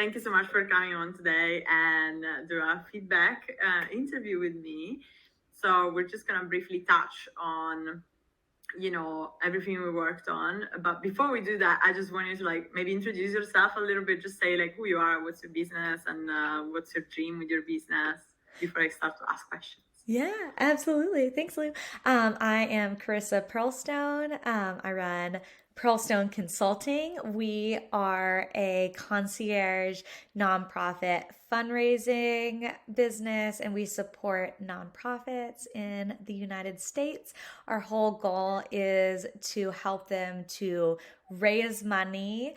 Thank you so much for coming on today and do a feedback interview with me. So we're just gonna briefly touch on, everything we worked on. But before we do that, I just want you to maybe introduce yourself a little bit. Just say who you are, what's your business, and what's your dream with your business before I start to ask questions. Yeah, absolutely. Thanks, Lou. I am Karissa Pearlstone. I run Pearlstone Consulting. We are a concierge nonprofit fundraising business, and we support nonprofits in the United States. Our whole goal is to help them to raise money,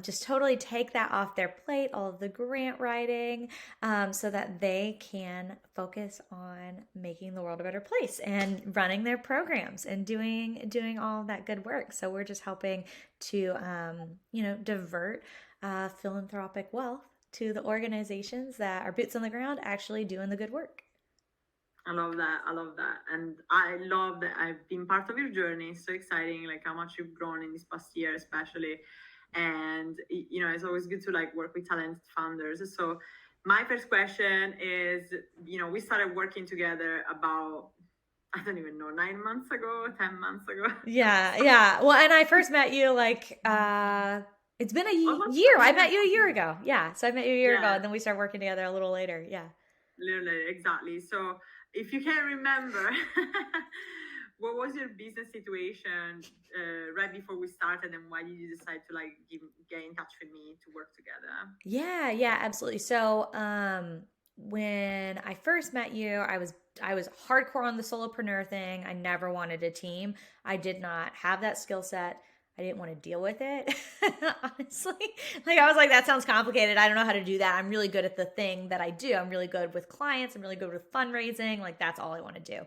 just totally take that off their plate, all of the grant writing, so that they can focus on making the world a better place and running their programs and doing all that good work. So we're just helping to divert philanthropic wealth to the organizations that are boots on the ground actually doing the good work. I love that. I love that. And I love that I've been part of your journey. It's so exciting, how much you've grown in this past year, especially. And, it's always good to work with talented founders. So my first question is, we started working together about, I don't even know, 9 months ago, 10 months ago. Yeah. Well, and I first met you it's been a year. I met you a year ago. Yeah. So I met you a year ago, and then we started working together a little later. Yeah. Literally, exactly. So if you can remember, what was your business situation right before we started, and why did you decide to get in touch with me to work together? Yeah, absolutely. So, when I first met you, I was hardcore on the solopreneur thing. I never wanted a team. I did not have that skill set. I didn't want to deal with it. Honestly, I was like, that sounds complicated. I don't know how to do that. I'm really good at the thing that I do. I'm really good with clients. I'm really good with fundraising. That's all I want to do.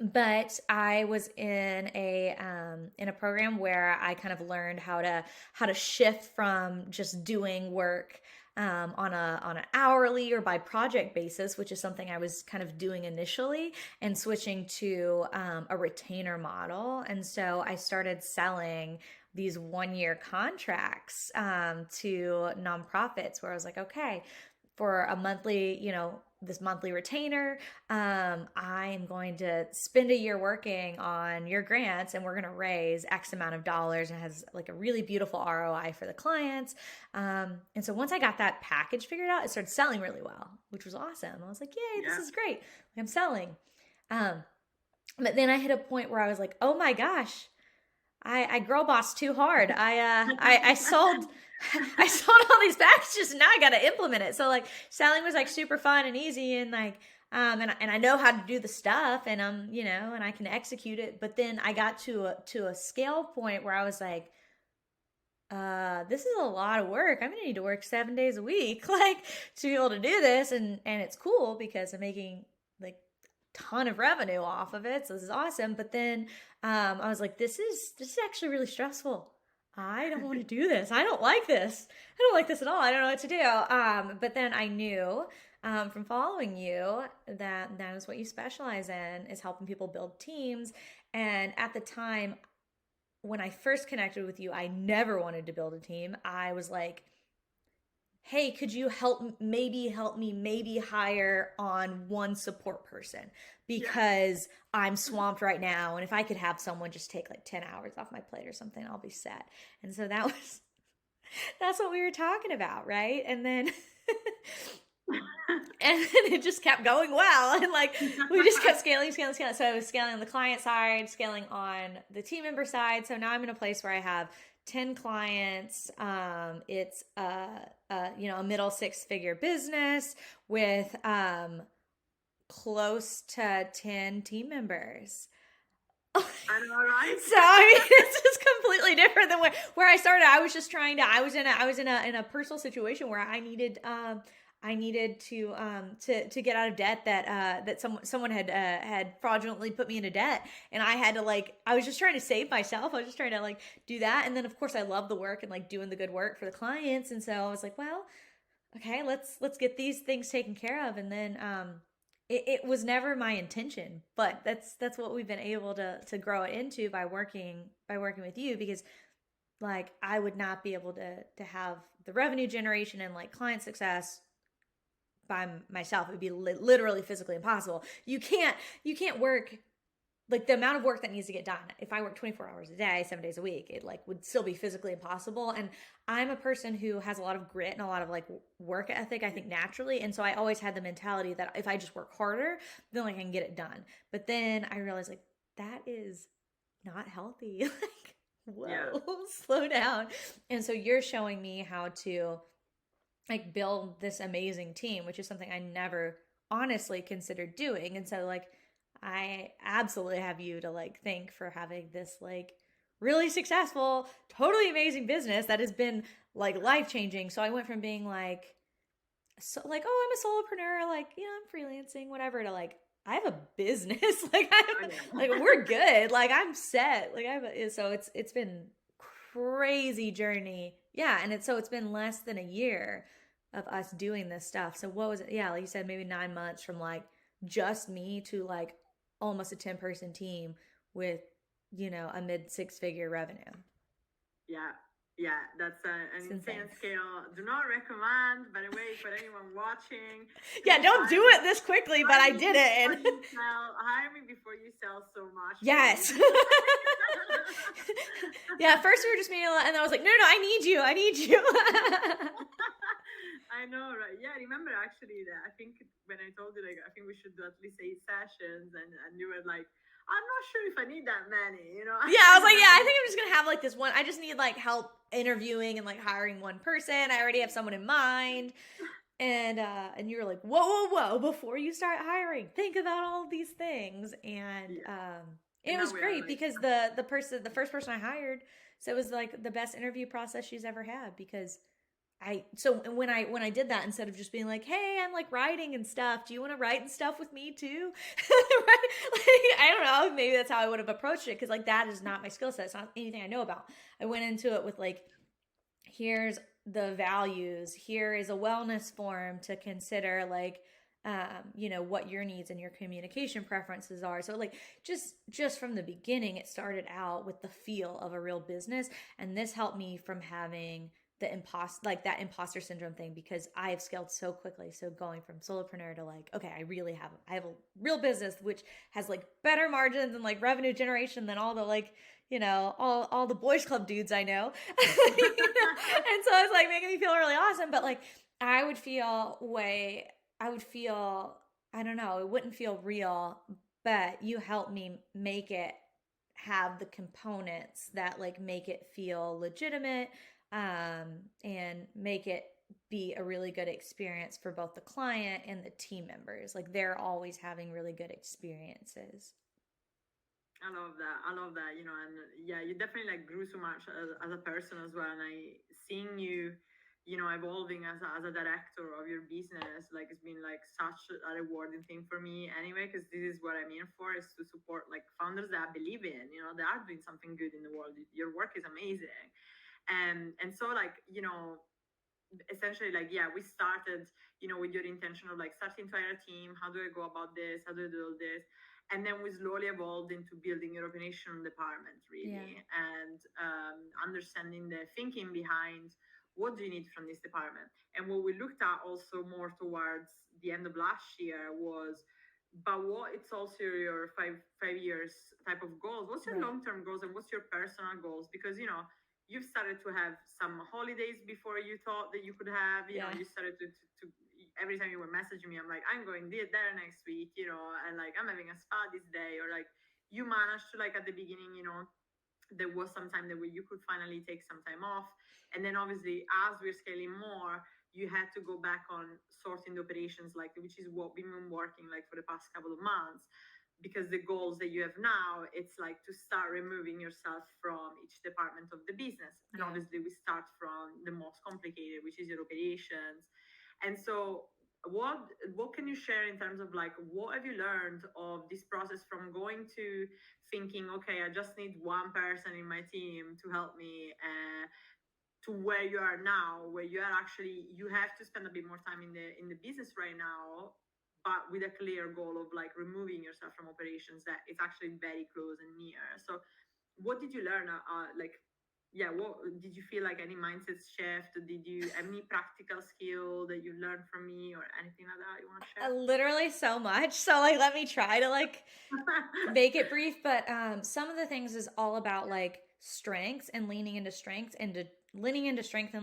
But I was in a program where I kind of learned how to shift from just doing work on an hourly or by project basis, which is something I was kind of doing initially, and switching to a retainer model. And so I started selling these 1 year contracts to nonprofits, where I was like, okay, for a monthly, this monthly retainer, I am going to spend a year working on your grants, and we're going to raise X amount of dollars, and it has a really beautiful ROI for the clients. And so once I got that package figured out, it started selling really well, which was awesome. I was like, yay, this is great. I'm selling. But then I hit a point where I was like, oh my gosh, I girl bossed too hard. I sold I sold all these packages, and now I got to implement it. So selling was super fun and easy, and and I know how to do the stuff, and and I can execute it. But then I got to a scale point where I was like, this is a lot of work. I'm gonna need to work 7 days a week to be able to do this, and it's cool because I'm making ton of revenue off of it, so this is awesome. But then I was like, this is actually really stressful. I don't want to do this. I don't like this. I don't like this at all. I don't know what to do. But then I knew from following you that is what you specialize in, is helping people build teams. And at the time when I first connected with you, I never wanted to build a team. I was like, hey, could you help me hire on one support person, because I'm swamped right now. And if I could have someone just take 10 hours off my plate or something, I'll be set. And so that's what we were talking about. Right. And then, and then it just kept going well. And we just kept scaling. So I was scaling on the client side, scaling on the team member side. So now I'm in a place where I have 10 clients. It's a middle 6-figure business with close to 10 team members. I know, right? So it's just completely different than where I started. I was just I was in a personal situation where I needed to get out of debt that someone had fraudulently put me into debt, and I had to I was just trying to save myself. I was just trying to do that, and then of course I love the work and doing the good work for the clients, and so I was like, well, okay, let's get these things taken care of. And then it was never my intention, but that's what we've been able to grow it into by working with you, because like I would not be able to have the revenue generation and like client success by myself. It would be literally physically impossible. You can't work like the amount of work that needs to get done. If I work 24 hours a day, 7 days a week, it like would still be physically impossible. And I'm a person who has a lot of grit and a lot of like work ethic, I think naturally. And so I always had the mentality that if I just work harder, then like I can get it done. But then I realized like that is not healthy. Like, Yeah. whoa, slow down. And so you're showing me how to like build this amazing team, which is something I never honestly considered doing. And so like I absolutely have you to like thank for having this like really successful, totally amazing business that has been like life changing. So I went from being like so like, oh, I'm a solopreneur, like, yeah, I'm freelancing, whatever, to like I have a business. Like I'm like we're good. Like I'm set. Like I have so it's been crazy journey. Yeah, and it's been less than a year of us doing this stuff. So what was it? Yeah, like you said, maybe 9 months from like just me to like almost a 10-person team with, a mid six-figure revenue. Yeah, yeah, that's an It's insane insane. scale. Do not recommend, by the way, for anyone watching. Yeah, Please don't do hire me, it this quickly, but hire I me did it. before And you sell. Hire me before you sell so much, please. yes. Yeah, at first we were just meeting a lot, and then I was like, no, no, I need you. I need you. I know, right? Yeah, I remember actually that I think when I told you like I think we should do at least 8 sessions, and you were like, I'm not sure if I need that many. Yeah, I was like, yeah, I think I'm just gonna have like this one. I just need like help interviewing and like hiring one person. I already have someone in mind. And you were like, whoa, whoa, whoa, before you start hiring, think about all of these things. And Yeah, it and now was we are great like, because the first person I hired, so it was like the best interview process she's ever had because when I did that, instead of just being like, hey, I'm like writing and stuff, do you want to write and stuff with me too? Right? Like, I don't know, maybe that's how I would have approached it because like that is not my skill set. It's not anything I know about. I went into it with like, here's the values, here is a wellness form to consider, like what your needs and your communication preferences are. So like just from the beginning, it started out with the feel of a real business, and this helped me from having that imposter syndrome thing because I have scaled so quickly. So going from solopreneur to like, okay, I have a real business which has like better margins and like revenue generation than all the like all the boys club dudes I know. And so it's like making me feel really awesome. But like I would feel way I would feel I don't know, it wouldn't feel real, but you helped me make it have the components that like make it feel legitimate, and make it be a really good experience for both the client and the team members. Like they're always having really good experiences. I love that. I love that. And yeah, you definitely like grew so much as a person as well. And I seeing you, evolving as a director of your business, like it's been like such a rewarding thing for me anyway, because this is what I'm in for, is to support like founders that I believe in, they are doing something good in the world. Your work is amazing. And so like, essentially like, yeah, we started, with your intention of like starting to hire a team. How do I go about this? How do I do all this? And then we slowly evolved into building your operation department, Yeah. really, and understanding the thinking behind what do you need from this department. And what we looked at also more towards the end of last year was, but what it's also your five years type of goals. What's your Right. long-term goals and what's your personal goals? Because you've started to have some holidays before you thought that you could have. Yeah. You started to every time you were messaging me, I'm like, I'm going there next week, and like I'm having a spa this day, or like you managed to like at the beginning, there was some time that where you could finally take some time off. And then obviously as we're scaling more, you had to go back on sorting the operations, like which is what we've been working like for the past couple of months, because the goals that you have now, it's like to start removing yourself from each department of the business. And Yeah. obviously we start from the most complicated, which is your operations. And so what can you share in terms of like what have you learned of this process from going to thinking, okay, I just need one person in my team to help me, to where you are now, where you are actually, you have to spend a bit more time in the business right now, but with a clear goal of like removing yourself from operations that it's actually very close and near. So what did you learn, like yeah, what did you feel like any mindset shift? Did you have any practical skill that you learned from me or anything like that you want to share? Literally so much. So like let me try to like make it brief, but some of the things is all about like strengths and leaning into strength and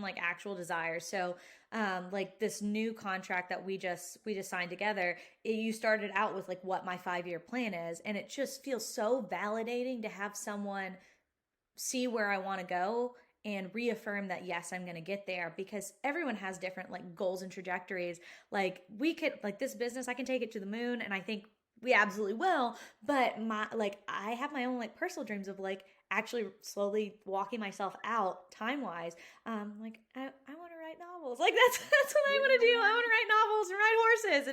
like actual desires. So like this new contract that we just signed together, you started out with like what my 5-year plan is, and it just feels so validating to have someone see where I want to go and reaffirm that yes, I'm going to get there, because everyone has different like goals and trajectories. Like we could like this business, I can take it to the moon, and I think we absolutely will, but my like I have my own like personal dreams of like actually slowly walking myself out time wise. Like I want to write novels. Like that's what I want to do. I want to write novels and ride horses,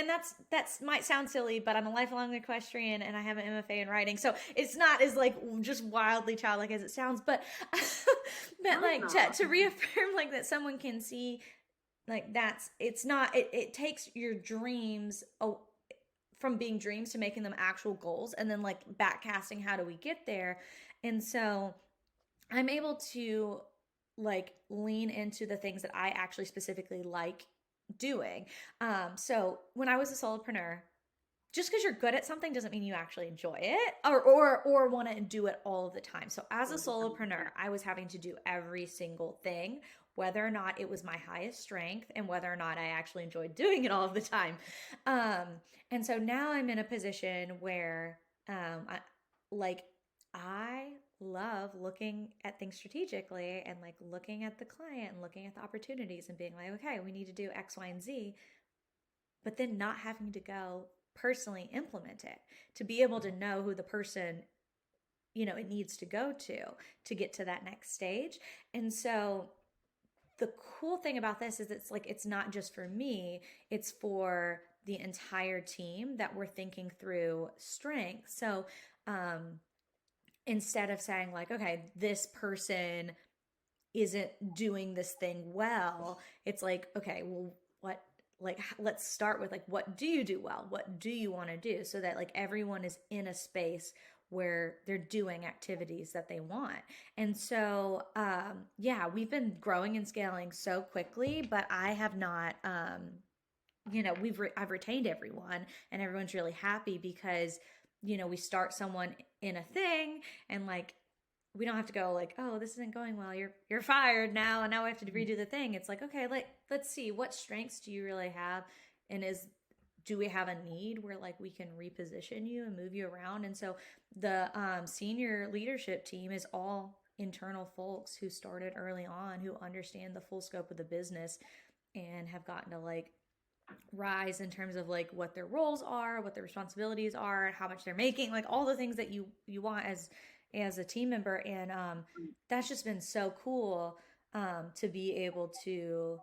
and that's might sound silly, but I'm a lifelong equestrian and I have an MFA in writing, so it's not as like just wildly childlike as it sounds, but but No, it's like not. to reaffirm like that someone can see like that's it's not it takes your dreams from being dreams to making them actual goals, and then like backcasting how do we get there. And so I'm able to like lean into the things that I actually specifically like doing. So when I was a solopreneur, just because you're good at something doesn't mean you actually enjoy it or want to do it all of the time. So as a All the time. solopreneur, Yeah. I was having to do every single thing, whether or not it was my highest strength and whether or not I actually enjoyed doing it all of the time. And so now I'm in a position where like I love looking at things strategically and like looking at the client and looking at the opportunities and being like, okay, we need to do X, Y, and Z, but then not having to go personally implement it, to be able to know who the person it needs to go to get to that next stage. And so the cool thing about this is it's like it's not just for me, it's for the entire team that we're thinking through strength. So instead of saying like, okay, this person isn't doing this thing well, it's like, okay, well, what, like, let's start with like, what do you do well? What do you want to do? So that like everyone is in a space where they're doing activities that they want. And so, yeah, we've been growing and scaling so quickly, but I have not, I've retained everyone, and everyone's really happy because, we start someone in a thing, and like we don't have to go like, oh, this isn't going well, you're fired now, and now we have to redo the thing. It's like, okay, like let's see, what strengths do you really have, and do we have a need where like we can reposition you and move you around. And so the senior leadership team is all internal folks who started early on, who understand the full scope of the business and have gotten to like rise in terms of like what their roles are, what their responsibilities are, how much they're making, like all the things that you want as a team member. And that's just been so cool to be able to.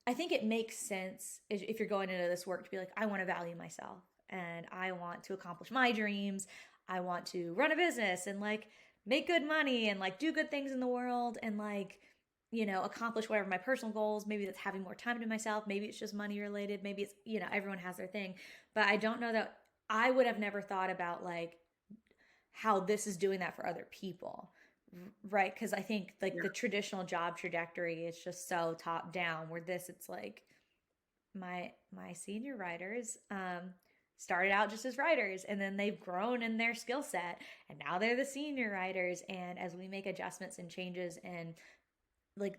I think it makes sense if you're going into this work to be like, I want to value myself and I want to accomplish my dreams. I want to run a business and like make good money and like do good things in the world and like accomplish whatever my personal goals. Maybe that's having more time to myself. Maybe it's just money related. Maybe it's, everyone has their thing. But I don't know that I would have never thought about like how this is doing that for other people. Right? Because I think like Yeah. the traditional job trajectory is just so top down, where this it's like my senior writers started out just as writers, and then they've grown in their skill set, and now they're the senior writers. And as we make adjustments and changes, and like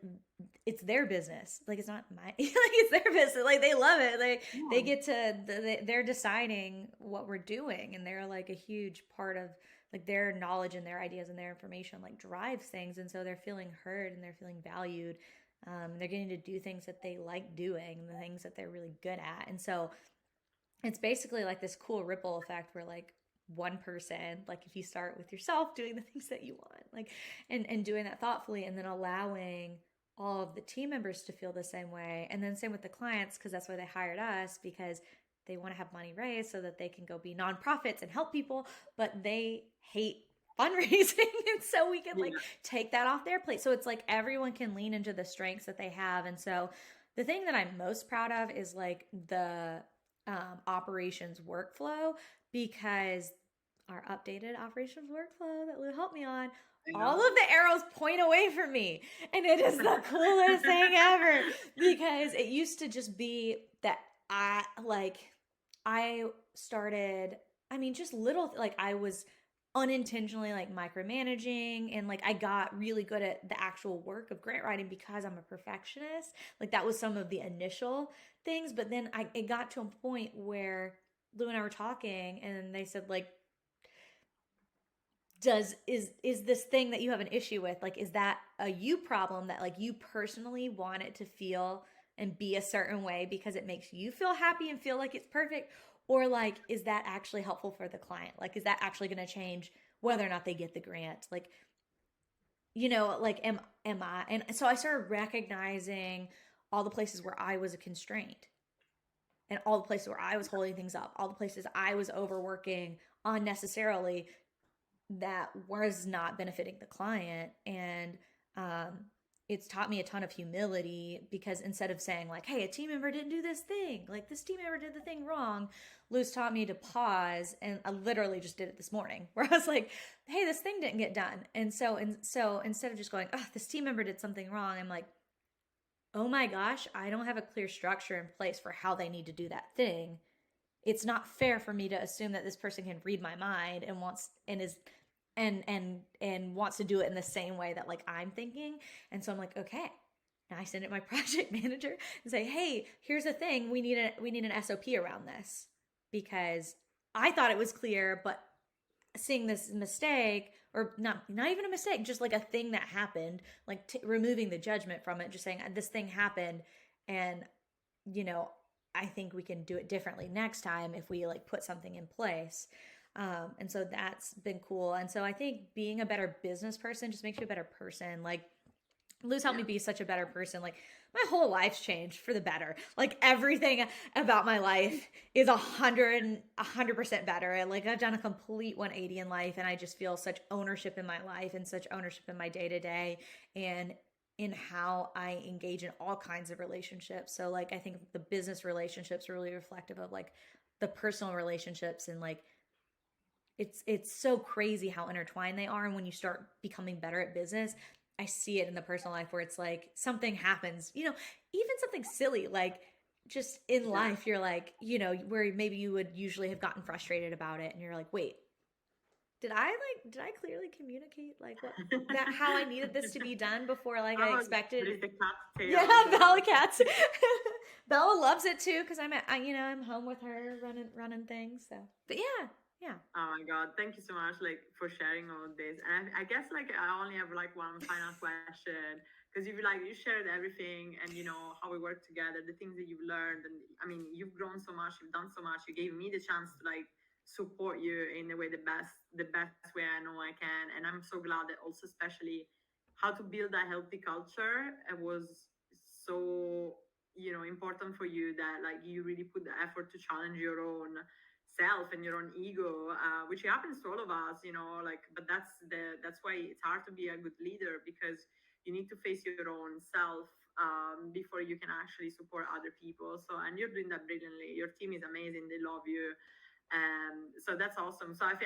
it's their business, like it's not my like it's their business, like they love it, they Yeah. get to they're deciding what we're doing, and they're like a huge part of like their knowledge and their ideas and their information like drives things. And so they're feeling heard and they're feeling valued. They're getting to do things that they like doing, the things that they're really good at. And so it's basically like this cool ripple effect where like one person, like if you start with yourself doing the things that you want, like and doing that thoughtfully, and then allowing all of the team members to feel the same way. And then same with the clients, because that's why they hired us, because they want to have money raised so that they can go be nonprofits and help people, but they hate fundraising. And so we can like Yeah. take that off their plate. So it's like everyone can lean into the strengths that they have. And so the thing that I'm most proud of is like the operations workflow, because our updated operations workflow that Lou helped me on I all know. of the arrows point away from me. And it is the coolest thing ever, because it used to just be that I started, I mean, just little, like I was unintentionally like micromanaging, and like I got really good at the actual work of grant writing because I'm a perfectionist. Like that was some of the initial things, but then it got to a point where Lou and I were talking, and they said like, is this thing that you have an issue with, like, is that a you problem that like you personally want it to feel and be a certain way because it makes you feel happy and feel like it's perfect, or like is that actually helpful for the client, like is that actually going to change whether or not they get the grant, like, like am I, and so I started recognizing all the places where I was a constraint, and all the places where I was holding things up, all the places I was overworking unnecessarily that was not benefiting the client. And um, it's taught me a ton of humility, because instead of saying like, hey, a team member didn't do this thing, like this team member did the thing wrong, Lou's taught me to pause. And I literally just did it this morning where I was like, hey, this thing didn't get done. And so instead of just going, oh, this team member did something wrong, I'm like, oh my gosh, I don't have a clear structure in place for how they need to do that thing. It's not fair for me to assume that this person can read my mind and wants and is and wants to do it in the same way that like I'm thinking. And so I'm like, okay. Now I send it to my project manager and say, hey, here's the thing. We need an SOP around this, because I thought it was clear, but seeing this mistake, or not even a mistake, just like a thing that happened, like removing the judgment from it, just saying this thing happened, and you know I think we can do it differently next time if we like put something in place. And so that's been cool. And so I think being a better business person just makes you a better person. Like Lou's helped me Yeah. be such a better person. Like my whole life's changed for the better. Like everything about my life is 100% better. Like I've done a complete 180 in life, and I just feel such ownership in my life and such ownership in my day to day, and in how I engage in all kinds of relationships. So like I think the business relationships are really reflective of like the personal relationships, and like it's so crazy how intertwined they are. And when you start becoming better at business, I see it in the personal life where it's like something happens, even something silly, like just in Yeah. life, you're like, where maybe you would usually have gotten frustrated about it, and you're like, wait, did I clearly communicate like what that how I needed this to be done before like I Oh, expected? there is the cat Yeah, tail as Bella well. cats. Bella loves it too because I'm home with her running things. So, but yeah, yeah, Oh my God, thank you so much like for sharing all of this. And I guess like I only have like one final question, because you shared everything, and how we work together, the things that you've learned, and I mean you've grown so much, you've done so much, you gave me the chance to like support you in the way the best way I know I can. And I'm so glad that also, especially how to build a healthy culture, it was so important for you, that like you really put the effort to challenge your own self and your own ego, which happens to all of us, like, but that's why it's hard to be a good leader, because you need to face your own self, before you can actually support other people. So, and you're doing that brilliantly. Your team is amazing, they love you. So that's awesome. So I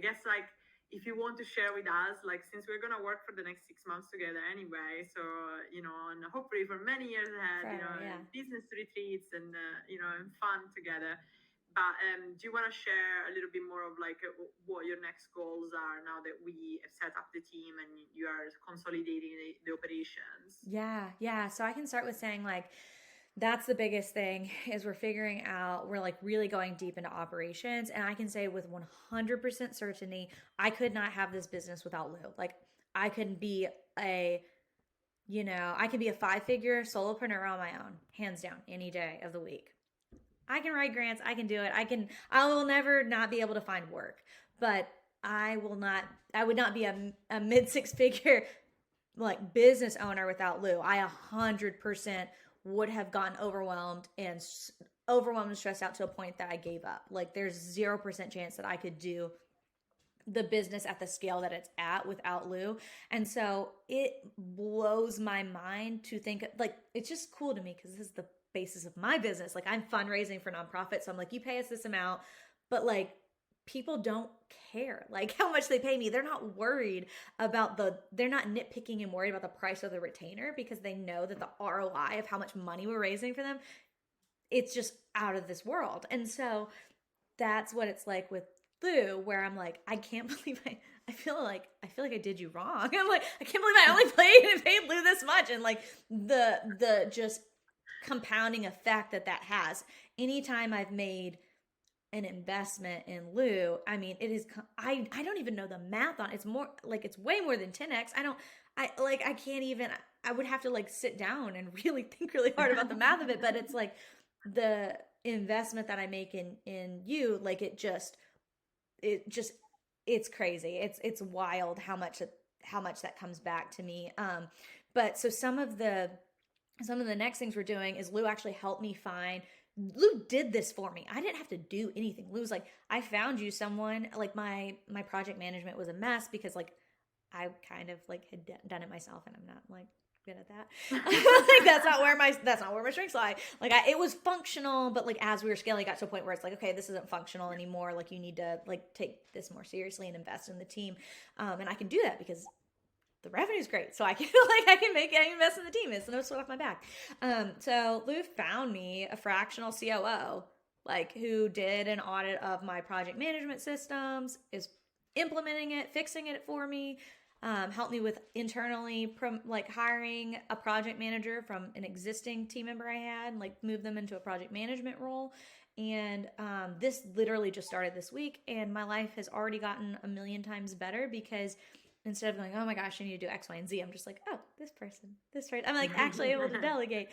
guess like, if you want to share with us, like, since we're gonna work for the next 6 months together anyway, so and hopefully for many years ahead, forever, yeah. business retreats and and fun together. But do you want to share a little bit more of like what your next goals are now that we have set up the team and you are consolidating the operations? Yeah, yeah. So I can start with saying like that's the biggest thing is we're like really going deep into operations, and I can say with 100% certainty I could not have this business without Lou. Like I could be a I can be a 5-figure solopreneur on my own, hands down, any day of the week. I can write grants, I can do it. I will never not be able to find work, but I would not be a mid 6-figure like business owner without Lou. I 100% would have gotten overwhelmed and stressed out to a point that I gave up. Like there's 0% chance that I could do the business at the scale that it's at without Lou. And so it blows my mind to think like it's just cool to me because this is the basis of my business. Like I'm fundraising for nonprofits. So I'm like, you pay us this amount, but like people don't care like how much they pay me. They're not worried about they're not nitpicking and worried about the price of the retainer, because they know that the ROI of how much money we're raising for them, it's just out of this world. And so that's what it's like with Lou, where I'm like, I can't believe I feel like I did you wrong. I'm like, I can't believe I only paid Lou this much. And like the just compounding effect that has. Anytime I've made an investment in Lou, I mean, it is, I don't even know the math on it. It's more like, it's way more than 10x. I can't even, I would have to like sit down and really think really hard about the math of it. But it's like the investment that I make in you, like it's crazy. It's wild how much that comes back to me. But so some of the next things we're doing is Lou actually helped me find. Lou did this for me. I didn't have to do anything. Lou was like, I found you someone. Like my project management was a mess because like I kind of like had done it myself, and I'm not like good at that. Like that's not where my strengths lie. Like it was functional, but like as we were scaling, it got to a point where it's like, okay, this isn't functional anymore. Like you need to like take this more seriously and invest in the team. And I can do that because the revenue's great. So I can invest in the team. It's no sweat off my back. So Lou found me a fractional COO, like who did an audit of my project management systems, is implementing it, fixing it for me, helped me with internally like hiring a project manager from an existing team member I had, like move them into a project management role. And this literally just started this week, and my life has already gotten a million times better because instead of going, oh my gosh, I need to do X, Y, and Z, I'm just like, oh, this person. I'm like actually able to delegate.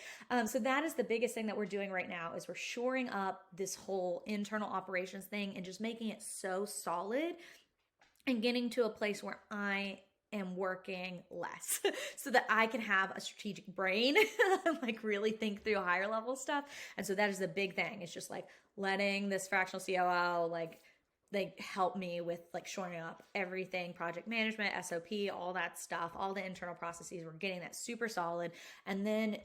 So that is the biggest thing that we're doing right now is we're shoring up this whole internal operations thing and just making it so solid and getting to a place where I am working less so that I can have a strategic brain and like really think through higher level stuff. And so that is the big thing. It's just like letting this fractional COO like they help me with like shoring up everything, project management, SOP, all that stuff, all the internal processes. We're getting that super solid. And then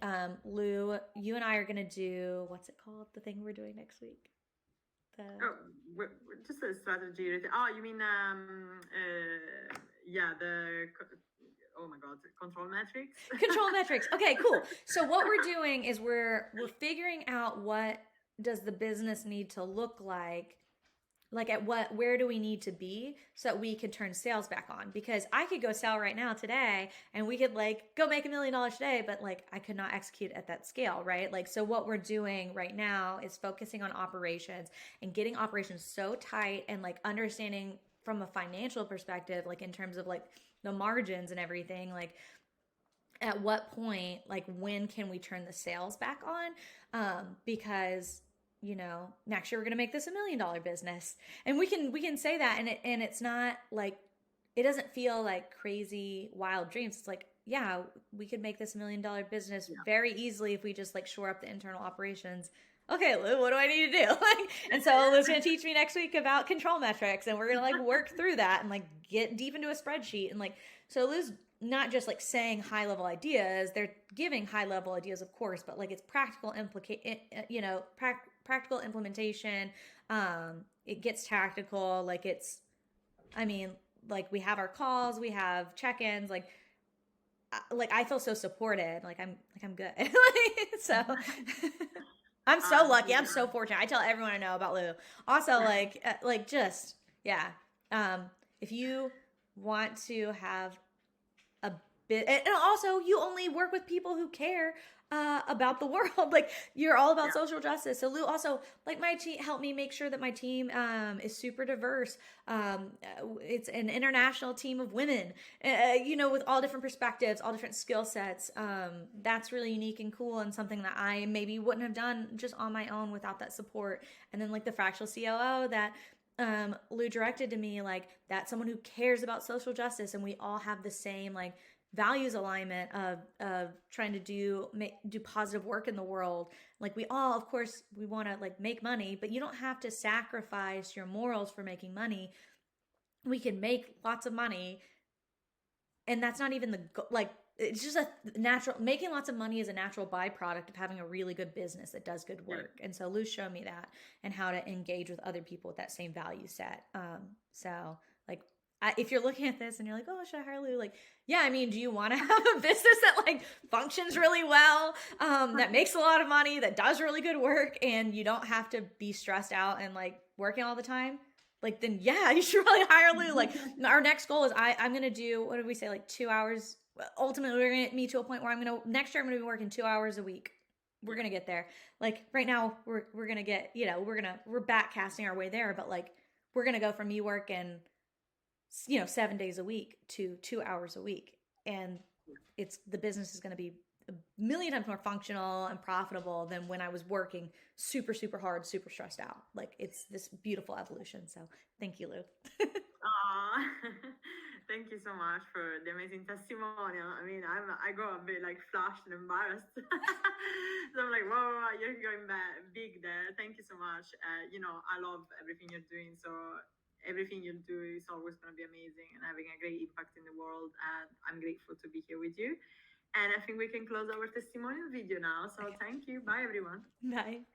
Lou, you and I are going to do, what's it called? The thing we're doing next week. We're just a strategy. Oh, you mean oh my god, control metrics. Control metrics. Okay, cool. So what we're doing is we're figuring out what does the business need to look like at where do we need to be so that we can turn sales back on? Because I could go sell right now today and we could like go make $1 million today, but like I could not execute at that scale, right? Like, so what we're doing right now is focusing on operations and getting operations so tight and like understanding from a financial perspective, like in terms of like the margins and everything, like at what point, like when can we turn the sales back on? Because next year we're going to make this $1 million business, and we can say that. And it's not like, it doesn't feel like crazy wild dreams. It's like, yeah, we could make this $1 million business very easily if we just like shore up the internal operations. Okay, Lou, what do I need to do? And so Lou's going to teach me next week about control metrics, and we're going to like work through that and like get deep into a spreadsheet. And like, so Lou's not just like saying high level ideas, they're giving high level ideas, of course, but like it's practical practical implementation. It gets tactical. Like like we have our calls, we have check-ins, like I feel so supported. Like I'm good. So I'm so lucky. Yeah. I'm so fortunate. I tell everyone I know about Lou. Also, just, yeah. If you want to have a bit, and also you only work with people who care about the world. Like you're all about social justice. So Lou also, like my team, helped me make sure that my team is super diverse. It's an international team of women, with all different perspectives, all different skill sets. That's really unique and cool, and something that I maybe wouldn't have done just on my own without that support. And then like the fractional COO that Lou directed to me, like that's someone who cares about social justice, and we all have the same like values alignment of trying to do positive work in the world. Like we all, of course, we want to like make money, but you don't have to sacrifice your morals for making money. We can make lots of money, and that's not even it's just a natural, making lots of money is a natural byproduct of having a really good business that does good Yeah. work. And so Lou showed me that and how to engage with other people with that same value set. So like, if you're looking at this and you're like, oh, should I hire Lou? Like, yeah, I mean, do you want to have a business that like functions really well, that makes a lot of money, that does really good work, and you don't have to be stressed out and like working all the time? Like, then yeah, you should really hire Lou. Like, our next goal is I'm gonna do, what did we say, like 2 hours. Ultimately, we're gonna get me to a point where next year I'm gonna be working 2 hours a week. We're gonna get there. Like right now, we're gonna get, we're back casting our way there, but like we're gonna go from me working 7 days a week to 2 hours a week, and the business is gonna be a million times more functional and profitable than when I was working super, super hard, super stressed out. Like, it's this beautiful evolution. So thank you, Lou. Aw, thank you so much for the amazing testimonial. I mean, I go a bit like flushed and embarrassed. So I'm like, whoa, you're going big there. Thank you so much. I love everything you're doing. So everything you do is always going to be amazing and having a great impact in the world. And I'm grateful to be here with you. And I think we can close our testimonial video now. So Okay. thank you. Bye, everyone. Bye.